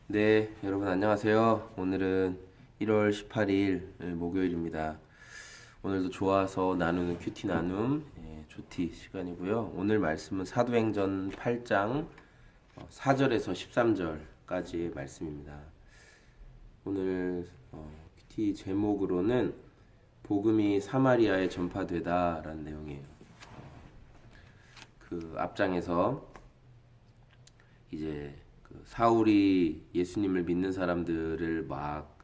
네, 여러분 안녕하세요. 오늘은 1월 18일 목요일입니다. 오늘도 좋아서 나누는 큐티 나눔, 조티 시간이고요. 오늘 말씀은 사도행전 8장 4절에서 13절까지의 말씀입니다. 오늘 큐티 제목으로는 복음이 사마리아에 전파되다라는 내용이에요. 그 앞장에서 이제 사울이 예수님을 믿는 사람들을 막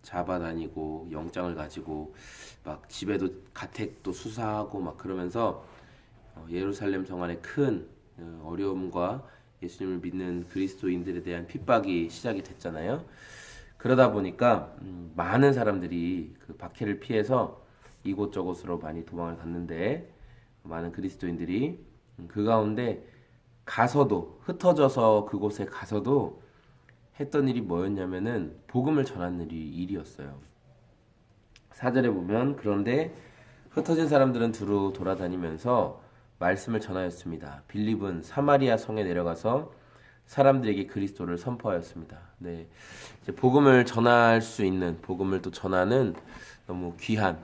잡아다니고 영장을 가지고 막 집에도 가택도 수사하고 막 그러면서 예루살렘 성 안에 큰 어려움과 예수님을 믿는 그리스도인들에 대한 핍박이 시작이 됐잖아요. 그러다 보니까 많은 사람들이 그 박해를 피해서 이곳저곳으로 많이 도망을 갔는데 많은 그리스도인들이 그 가운데 가서도 흩어져서 그곳에 가서도 했던 일이 뭐였냐면은 복음을 전하는 일이었어요. 4절에 보면 그런데 흩어진 사람들은 두루 돌아다니면서 말씀을 전하였습니다. 빌립은 사마리아 성에 내려가서 사람들에게 그리스도를 선포하였습니다. 네, 이제 복음을 전할 수 있는 복음을 또 전하는 너무 귀한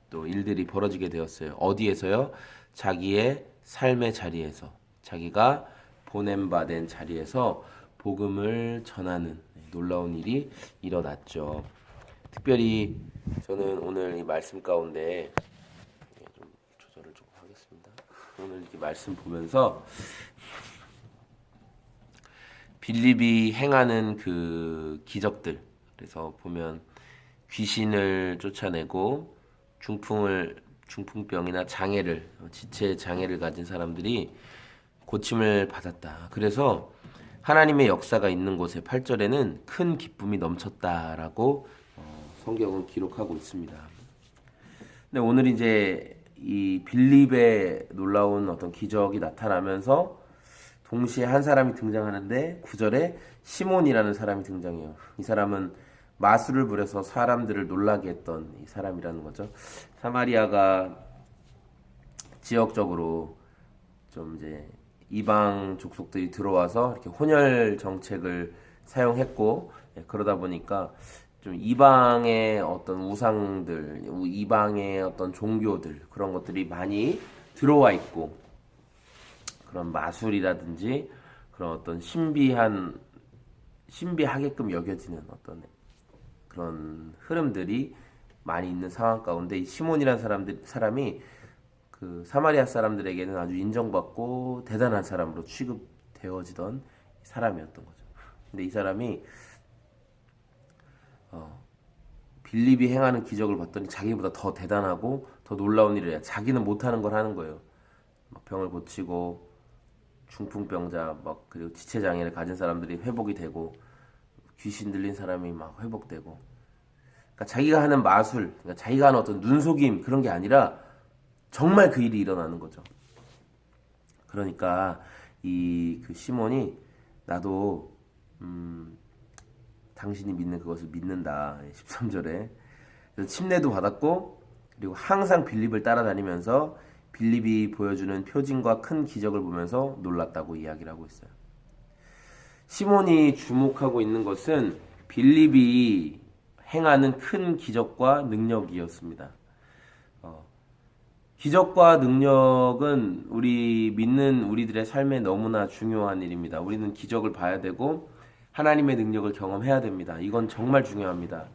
또 일들이 벌어지게 되었어요. 어디에서요? 자기의 삶의 자리에서 자기가 보냄받은 자리에서 복음을 전하는 놀라운 일이 일어났죠. 특별히 저는 오늘 이 말씀 가운데 좀 조절을 조금 하겠습니다. 오늘 이 말씀 보면서 빌립이 행하는 그 기적들, 그래서 보면 귀신을 쫓아내고 중풍병이나 장애를 지체 장애를 가진 사람들이 고침을 받았다. 그래서 하나님의 역사가 있는 곳에 8절에는 큰 기쁨이 넘쳤다라고 성경은 기록하고 있습니다. 근데 오늘 이제 이 빌립의 놀라운 어떤 기적이 나타나면서 동시에 한 사람이 등장하는데 9절에 시몬이라는 사람이 등장해요. 이 사람은 마술을 부려서 사람들을 놀라게 했던 이 사람이라는 거죠. 사마리아가 지역적으로 좀 이제 이방 족속들이 들어와서 이렇게 혼혈 정책을 사용했고, 그러다 보니까 좀 이방의 어떤 우상들, 이방의 어떤 종교들 그런 것들이 많이 들어와 있고, 그런 마술이라든지 그런 어떤 신비하게끔 여겨지는 어떤 그런 흐름들이 많이 있는 상황 가운데 이 시몬이라는 사람이 그 사마리아 사람들에게는 아주 인정받고 대단한 사람으로 취급되어지던 사람이었던 거죠. 근데 이 사람이 빌립이 행하는 기적을 봤더니 자기보다 더 대단하고 더 놀라운 일을 해요. 자기는 못하는 걸 하는 거예요. 막 병을 고치고 중풍병자 막 그리고 지체장애를 가진 사람들이 회복이 되고 귀신 들린 사람이 막 회복되고, 그러니까 자기가 하는 마술, 그러니까 자기가 하는 어떤 눈속임 그런 게 아니라 정말 그 일이 일어나는 거죠. 그러니까 이 그 시몬이 나도 당신이 믿는 그것을 믿는다. 13절에 그래서 침례도 받았고, 그리고 항상 빌립을 따라다니면서 빌립이 보여주는 표징과 큰 기적을 보면서 놀랐다고 이야기를 하고 있어요. 시몬이 주목하고 있는 것은 빌립이 행하는 큰 기적과 능력이었습니다. 기적과 능력은 우리 믿는 우리들의 삶에 너무나 중요한 일입니다. 우리는 기적을 봐야 되고 하나님의 능력을 경험해야 됩니다. 이건 정말 중요합니다.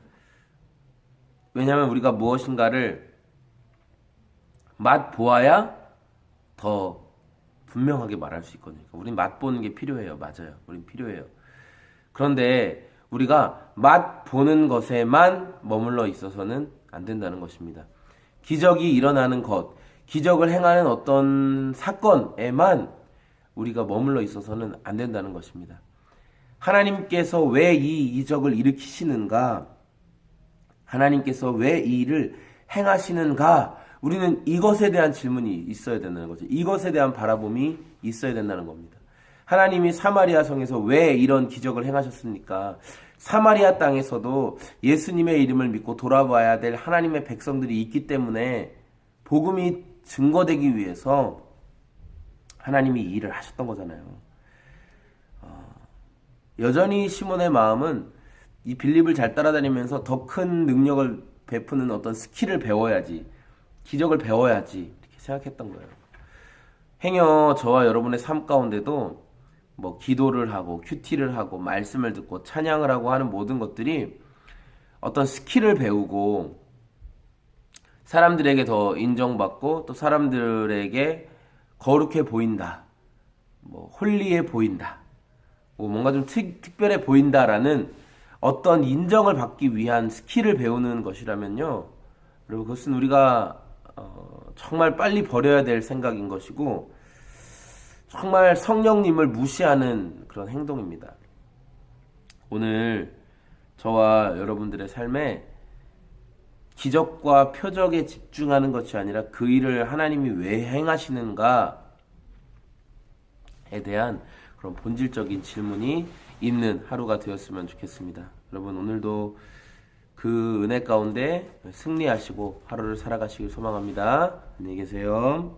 왜냐하면 우리가 무엇인가를 맛보아야 더 분명하게 말할 수 있거든요. 우린 맛보는 게 필요해요. 맞아요. 우린 필요해요. 그런데 우리가 맛보는 것에만 머물러 있어서는 안 된다는 것입니다. 기적이 일어나는 것, 기적을 행하는 어떤 사건에만 우리가 머물러 있어서는 안 된다는 것입니다. 하나님께서 왜 이 이적을 일으키시는가? 하나님께서 왜 이 일을 행하시는가? 우리는 이것에 대한 질문이 있어야 된다는 거죠. 이것에 대한 바라봄이 있어야 된다는 겁니다. 하나님이 사마리아 성에서 왜 이런 기적을 행하셨습니까? 사마리아 땅에서도 예수님의 이름을 믿고 돌아와야 될 하나님의 백성들이 있기 때문에 복음이 증거되기 위해서 하나님이 이 일을 하셨던 거잖아요. 여전히 시몬의 마음은 이 빌립을 잘 따라다니면서 더 큰 능력을 베푸는 어떤 스킬을 배워야지, 기적을 배워야지 이렇게 생각했던 거예요. 행여 저와 여러분의 삶 가운데도 뭐 기도를 하고 큐티를 하고 말씀을 듣고 찬양을 하고 하는 모든 것들이 어떤 스킬을 배우고 사람들에게 더 인정받고 또 사람들에게 거룩해 보인다, 뭐 홀리해 보인다, 뭐 뭔가 좀 특별해 보인다라는 어떤 인정을 받기 위한 스킬을 배우는 것이라면요, 여러분 그것은 우리가 정말 빨리 버려야 될 생각인 것이고 정말 성령님을 무시하는 그런 행동입니다. 오늘 저와 여러분들의 삶에 기적과 표적에 집중하는 것이 아니라 그 일을 하나님이 왜 행하시는가에 대한 그런 본질적인 질문이 있는 하루가 되었으면 좋겠습니다. 여러분 오늘도 그 은혜 가운데 승리하시고 하루를 살아가시길 소망합니다. 안녕히 계세요.